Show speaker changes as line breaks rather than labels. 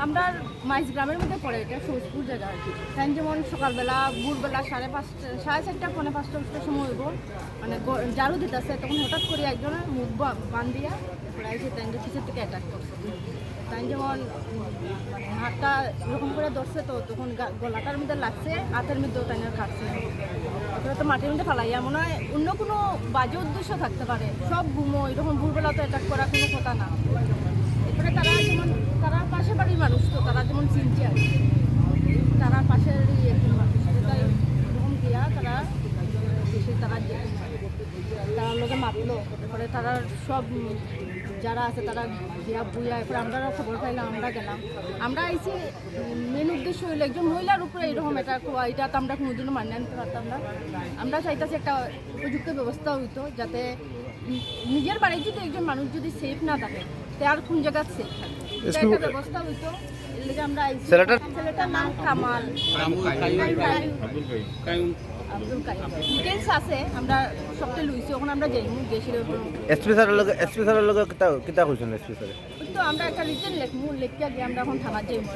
আমরা মাইজ গ্রামের মধ্যে পড়ে, এটা সৌজপুর জায়গা আর কি। তাই যেমন সকালবেলা ভোরবেলা 4:30 পৌনে 5টার সময় হইব, মানে ঝাড়ু দিতেছে, তখন হঠাৎ করে একজনের মুখ বান দিয়া তারপরে এসে তাই পিছের থেকে অ্যাটাক করছে। তাই যেমন মানে হাতটা এরকম করে ধরছে, তো তখন গলাটার মধ্যে লাগছে, হাতের মধ্যেও তাই কাটছে। তারপরে তো মাটির মধ্যে ফালাইয়া মনে হয় অন্য কোনো বাজে উদ্দেশ্য থাকতে পারে। সব ঘুমো এরকম ভোরবেলা তো অ্যাটাক করা কোনো কথা না। এরপরে তারা যেমন তারা পাশে বাড়ির মানুষ, তো তারা যেমন চিনছে আর কি, তারা পাশেরই একজন মানুষ, তাই এরকম দিয়া তারা বেশি তারা লোকে মারলো। তারপরে তারা সব যারা আছে তারা দিয়া বুয়া, এরপরে আমরা খবর পাইলাম, আমরা গেলাম। আমরা আইসি মেন উদ্দেশ্য হইলো একজন মহিলার উপরে এরকম এটা এটা তো আমরা কোনোদিনও মান্য আনতে পারতাম না। আমরা চাইতেছি একটা উপযুক্ত ব্যবস্থা হইতো, যাতে নিজের বাড়ির যদি একজন মানুষ যদি সেফ না থাকে, তার কোন জায়গা সেফ থাকে একটা ব্যবস্থা হইতো। এর লেগে আমরা আইসি। ছেলেটার নাম কামাল আব্দুল কাইম। ডিটেলস আছে, আমরা সবটা লইছি, ওখানে আমরা যাইমু গেছিল।
এসপি স্যারের লগে কিতা কইছেন? এসপি স্যার
তো আমরা একটা রিটেন লেখমু, লেখিয়া গিয়ে আমরা এখন থানা যাইমু।